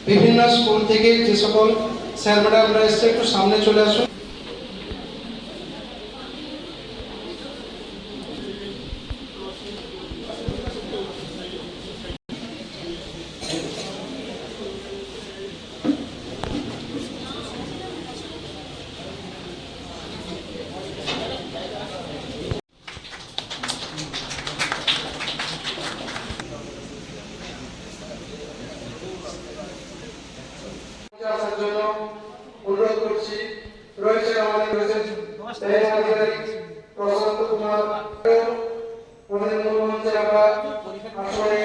বিভিন্ন স্কুল থেকে যে সকল স্যার ম্যাডামরা এসছে একটু সামনে চলে আসুন। আসার জন্য অনুরোধ করছি। রয়েছে আমাদের প্রশান্ত কুমার, আমাদের মূলমন্ত্রী আমরা আসলে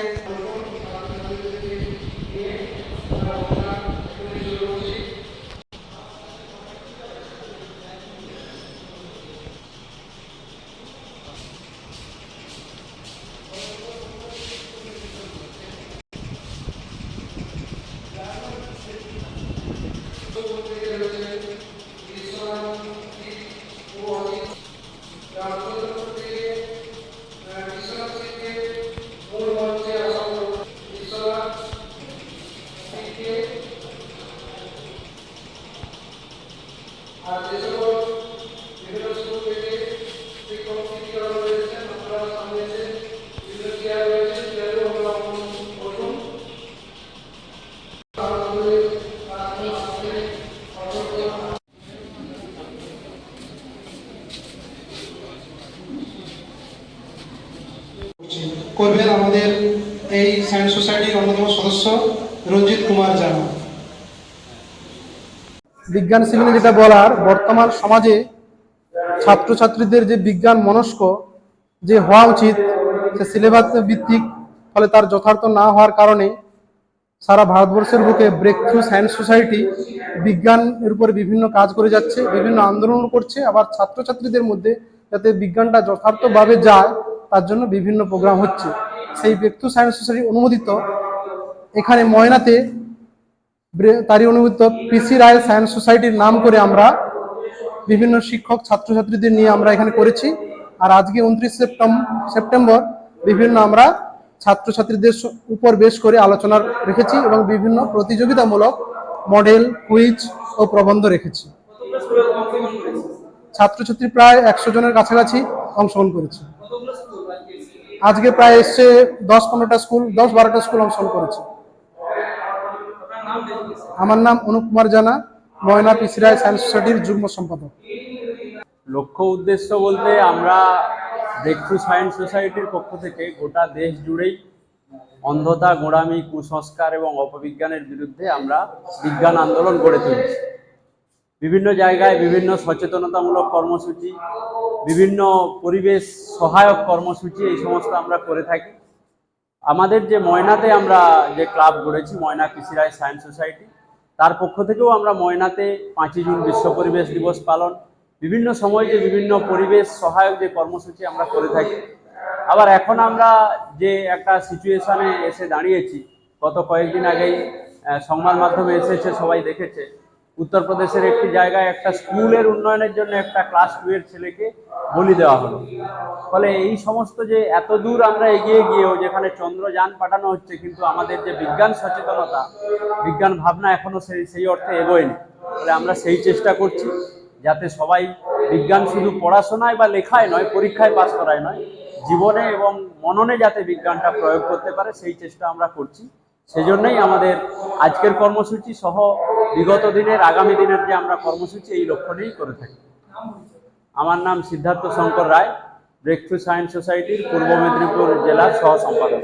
করবেন আমাদের এই সায়েন্স সোসাইটির অন্যতম সদস্য রঞ্জিত কুমার জানা। বিজ্ঞান শিবিরে যেটা বলার, বর্তমান সমাজে ছাত্রছাত্রীদের যে বিজ্ঞান মনস্ক যে হওয়া উচিত, সে সিলেবাস ভিত্তিক, ফলে তার যথার্থ না হওয়ার কারণে সারা ভারতবর্ষের বুকে ব্রেক থ্রু সায়েন্স সোসাইটি বিজ্ঞানের উপরে বিভিন্ন কাজ করে যাচ্ছে, বিভিন্ন আন্দোলন করছে। আবার ছাত্রছাত্রীদের মধ্যে যাতে বিজ্ঞানটা যথার্থভাবে যায় তার জন্য বিভিন্ন প্রোগ্রাম হচ্ছে। সেই ব্রেক থ্রু সায়েন্স সোসাইটি অনুমোদিত এখানে ময়নাতে তারই অনুমোদিত পিসি রায় সায়েন্স সোসাইটির নাম করে আমরা বিভিন্ন শিক্ষক ছাত্রছাত্রীদের নিয়ে আমরা এখানে করেছি। আর আজকে 29 সেপ্টেম্বর বিভিন্ন আমরা ছাত্রছাত্রীদের উপর বেশ করে আলোচনা রেখেছি এবং বিভিন্ন প্রতিযোগিতামূলক মডেল, কুইজ ও প্রবন্ধ রেখেছি। ছাত্রছাত্রী প্রায় 100 জনের কাছাকাছি অংশগ্রহণ করেছে। আজকে প্রায় এসছে 10-15টা স্কুল, 10-12টা স্কুল অংশগ্রহণ করেছে। আমার নাম অনুপ কুমার জানা, ময়না পিসি রায় সায়েন্স সোসাইটির যুগ্ম সম্পাদক। লক্ষ্য উদ্দেশ্য বলতে আমরা ব্রেক থ্রু সায়েন্স সোসাইটির পক্ষ থেকে গোটা দেশ জুড়েই অন্ধতা, গোঁড়ামি, কুসংস্কার এবং অপবিজ্ঞানের বিরুদ্ধে আমরা বিজ্ঞান আন্দোলন গড়ে তুলছি। বিভিন্ন জায়গায় বিভিন্ন সচেতনতামূলক কর্মসূচি, বিভিন্ন পরিবেশ সহায়ক কর্মসূচি এই সমস্ত আমরা করে থাকি। আমাদের যে ময়নাতে আমরা যে ক্লাব গড়েছি, ময়না পিসি রায় সায়েন্স সোসাইটি, তার পক্ষ থেকেও আমরা ময়নাতে 5ই জুন বিশ্ব পরিবেশ দিবস পালন, বিভিন্ন সময় যে বিভিন্ন পরিবেশ সহায়ক যে কর্মসূচি আমরা করে থাকি। আবার এখন আমরা যে একটা সিচুয়েশনে এসে দাঁড়িয়েছি, গত কয়েকদিন আগেই সংবাদ মাধ্যমে এসেছে, সবাই দেখেছে, উত্তরপ্রদেশের একটি জায়গায় একটা স্কুলের উন্নয়নের জন্য একটা ক্লাস 2 এর ছেলেকে বলি দেওয়া হলো। ফলে এই সমস্ত যে এত দূর আমরা এগিয়ে গিয়েও যেখানে চন্দ্রযান পাঠানো হচ্ছে, কিন্তু আমাদের যে বিজ্ঞান সচেতনতা, বিজ্ঞান ভাবনা এখনো সেই অর্থে এগোয়নি। ফলে আমরা সেই চেষ্টা করছি যাতে সবাই বিজ্ঞান শুধু পড়াশোনায় বা লেখায় নয়, পরীক্ষায় পাস করায় নয়, জীবনে এবং মননে যাতে বিজ্ঞানটা প্রয়োগ করতে পারে, সেই চেষ্টা আমরা করছি। সেজন্যই আমাদের আজকের কর্মসূচি সহ বিগত দিনের, আগামী দিনের যে আমরা কর্মসূচি, এই লক্ষ্য নিয়েই করে থাকি। আমার নাম সিদ্ধার্থ শঙ্কর রায়, ব্রেক থ্রু সায়েন্স সোসাইটির পূর্ব মেদিনীপুর জেলার সহ সম্পাদক।